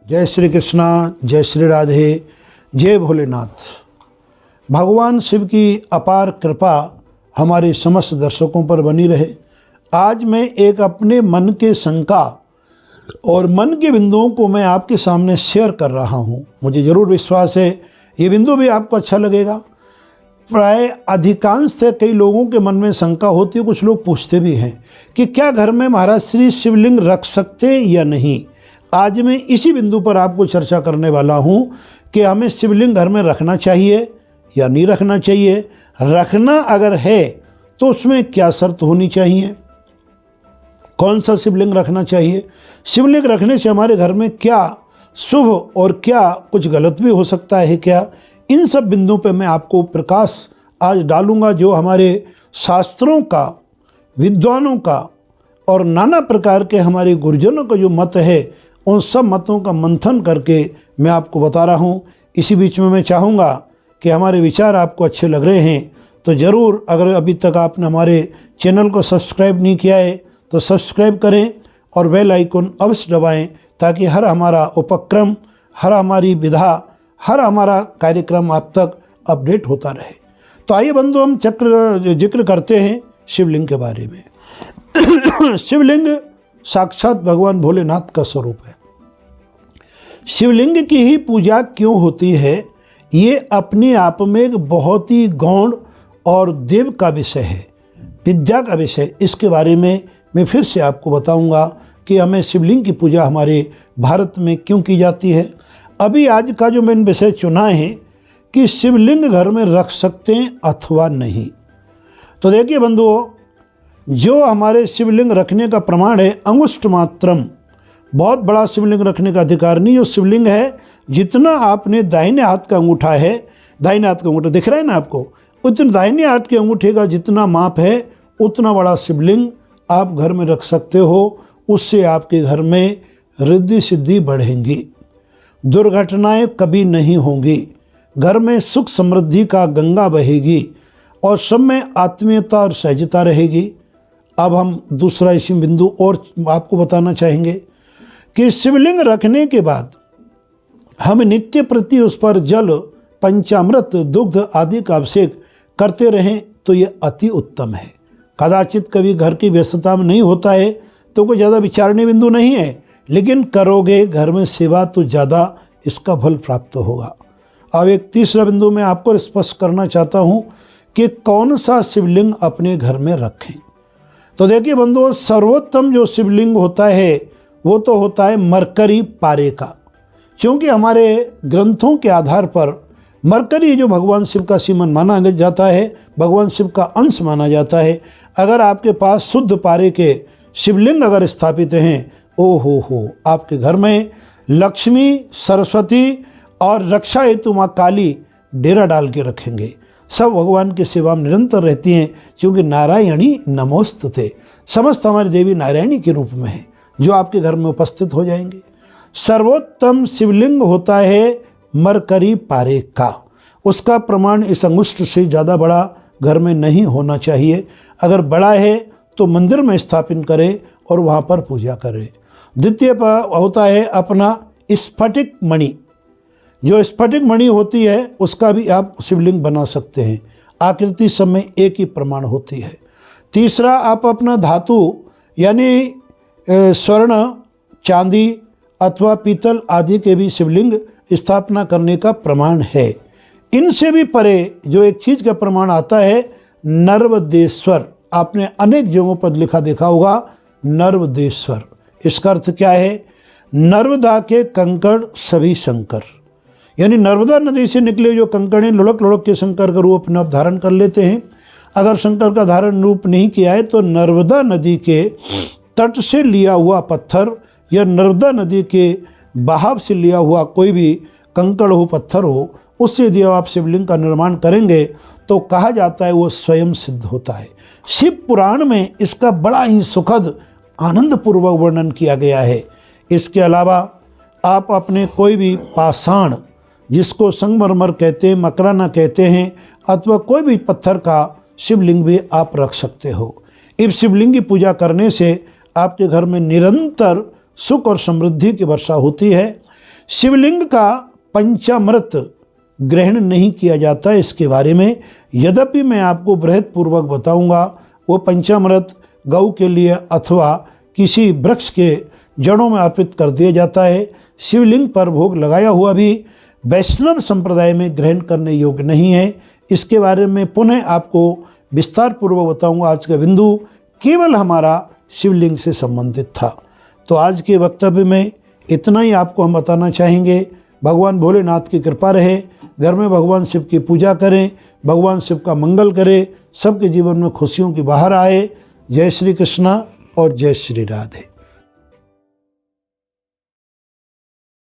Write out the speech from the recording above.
जय श्री कृष्णा, जय श्री राधे, जय भोलेनाथ। भगवान शिव की अपार कृपा हमारे समस्त दर्शकों पर बनी रहे। आज मैं एक अपने मन के शंका और मन के बिंदुओं को मैं आपके सामने शेयर कर रहा हूँ। मुझे ज़रूर विश्वास है ये बिंदु भी आपको अच्छा लगेगा। प्राय अधिकांश से कई लोगों के मन में शंका होती है, कुछ लोग पूछते भी हैं कि क्या घर में महाराज श्री शिवलिंग रख सकते हैं या नहीं। आज मैं इसी बिंदु पर आपको चर्चा करने वाला हूं कि हमें शिवलिंग घर में रखना चाहिए या नहीं रखना चाहिए। रखना अगर है तो उसमें क्या शर्त होनी चाहिए, कौन सा शिवलिंग रखना चाहिए, शिवलिंग रखने से हमारे घर में क्या शुभ और क्या कुछ गलत भी हो सकता है क्या। इन सब बिंदुओं पे मैं आपको प्रकाश आज डालूंगा, जो हमारे शास्त्रों का, विद्वानों का और नाना प्रकार के हमारे गुरुजनों का जो मत है, उन सब मतों का मंथन करके मैं आपको बता रहा हूँ। इसी बीच में मैं चाहूँगा कि हमारे विचार आपको अच्छे लग रहे हैं तो ज़रूर, अगर अभी तक आपने हमारे चैनल को सब्सक्राइब नहीं किया है तो सब्सक्राइब करें और बेल आइकन अवश्य दबाएं, ताकि हर हमारा उपक्रम, हर हमारी विधा, हर हमारा कार्यक्रम आप तक अपडेट होता रहे। तो आइए बंधु, हम जिक्र करते हैं शिवलिंग के बारे में। शिवलिंग साक्षात भगवान भोलेनाथ का स्वरूप है। शिवलिंग की ही पूजा क्यों होती है, ये अपने आप में एक बहुत ही गौण और देव का विषय है, विद्या का विषय। इसके बारे में मैं फिर से आपको बताऊंगा कि हमें शिवलिंग की पूजा हमारे भारत में क्यों की जाती है। अभी आज का जो मैंने विषय चुना है कि शिवलिंग घर में रख सकते हैं अथवा नहीं। तो देखिए बंधुओं, जो हमारे शिवलिंग रखने का प्रमाण है अंगुष्ठ मात्रम, बहुत बड़ा शिवलिंग रखने का अधिकार नहीं। जो शिवलिंग है, जितना आपने दाहिने हाथ का अंगूठा है, दाहिने हाथ का अंगूठा दिख रहा है ना आपको, उतना दाहिने हाथ के अंगूठे का जितना माप है उतना बड़ा शिवलिंग आप घर में रख सकते हो। उससे आपके घर में रिद्धि सिद्धि बढ़ेंगी, दुर्घटनाएं कभी नहीं होंगी, घर में सुख समृद्धि का गंगा बहेगी और सब में आत्मीयता और सहजता रहेगी। अब हम दूसरा इसी बिंदु और आपको बताना चाहेंगे कि शिवलिंग रखने के बाद हम नित्य प्रति उस पर जल, पंचामृत, दुग्ध आदि का अभिषेक करते रहें तो ये अति उत्तम है। कदाचित कभी घर की व्यस्तता में नहीं होता है तो कोई ज़्यादा विचारणीय बिंदु नहीं है, लेकिन करोगे घर में सेवा तो ज़्यादा इसका फल प्राप्त होगा। अब एक तीसरा बिंदु मैं आपको स्पष्ट करना चाहता हूँ कि कौन सा शिवलिंग अपने घर में रखें। तो देखिए बंधुओं, सर्वोत्तम जो शिवलिंग होता है वो तो होता है मरकरी पारे का, क्योंकि हमारे ग्रंथों के आधार पर मरकरी जो भगवान शिव का सीमन माना जाता है, भगवान शिव का अंश माना जाता है। अगर आपके पास शुद्ध पारे के शिवलिंग अगर स्थापित हैं, ओ हो, आपके घर में लक्ष्मी, सरस्वती और रक्षा हेतु माँ काली डेरा डाल के रखेंगे। सब भगवान की सेवा में निरंतर रहती हैं, क्योंकि नारायणी नमोस्तुते, समस्त हमारी देवी नारायणी के रूप में है, जो आपके घर में उपस्थित हो जाएंगे। सर्वोत्तम शिवलिंग होता है मरकरी पारे का। उसका प्रमाण इस अंगुष्ठ से ज़्यादा बड़ा घर में नहीं होना चाहिए। अगर बड़ा है तो मंदिर में स्थापित करें और वहाँ पर पूजा करें। द्वितीय होता है अपना स्फटिक मणि। जो स्फटिक मणि होती है उसका भी आप शिवलिंग बना सकते हैं, आकृति सब में एक ही प्रमाण होती है। तीसरा, आप अपना धातु यानी स्वर्ण, चांदी अथवा पीतल आदि के भी शिवलिंग स्थापना करने का प्रमाण है। इनसे भी परे जो एक चीज़ का प्रमाण आता है, नर्वदेश्वर। आपने अनेक जगहों पर लिखा देखा होगा नर्वदेश्वर। इसका अर्थ क्या है, नर्मदा के कंकड़ सभी शंकर, यानी नर्मदा नदी से निकले जो कंकड़ हैं, लुढ़क लुढ़क के शंकर का रूप अपने आप धारण कर लेते हैं। अगर शंकर का धारण रूप नहीं किया है तो नर्मदा नदी के तट से लिया हुआ पत्थर या नर्मदा नदी के बहाव से लिया हुआ कोई भी कंकड़ हो, पत्थर हो, उससे यदि आप शिवलिंग का निर्माण करेंगे तो कहा जाता है वो स्वयं सिद्ध होता है। शिव पुराण में इसका बड़ा ही सुखद आनंदपूर्वक वर्णन किया गया है। इसके अलावा आप अपने कोई भी पाषाण, जिसको संगमरमर कहते हैं, मकराना कहते हैं, अथवा कोई भी पत्थर का शिवलिंग भी आप रख सकते हो। इस शिवलिंग की पूजा करने से आपके घर में निरंतर सुख और समृद्धि की वर्षा होती है। शिवलिंग का पंचामृत ग्रहण नहीं किया जाता इसके बारे में, यद्यपि मैं आपको बृहद पूर्वक बताऊंगा। वो पंचामृत गौ के लिए अथवा किसी वृक्ष के जड़ों में अर्पित कर दिया जाता है। शिवलिंग पर भोग लगाया हुआ भी वैष्णव संप्रदाय में ग्रहण करने योग्य नहीं है। इसके बारे में पुनः आपको विस्तार पूर्वक बताऊंगा। आज का बिंदु केवल हमारा शिवलिंग से संबंधित था। तो आज के वक्तव्य में इतना ही आपको हम बताना चाहेंगे। भगवान भोलेनाथ की कृपा रहे, घर में भगवान शिव की पूजा करें, भगवान शिव का मंगल करें, सबके जीवन में खुशियों की बहार आए। जय श्री कृष्णा और जय श्री राधे।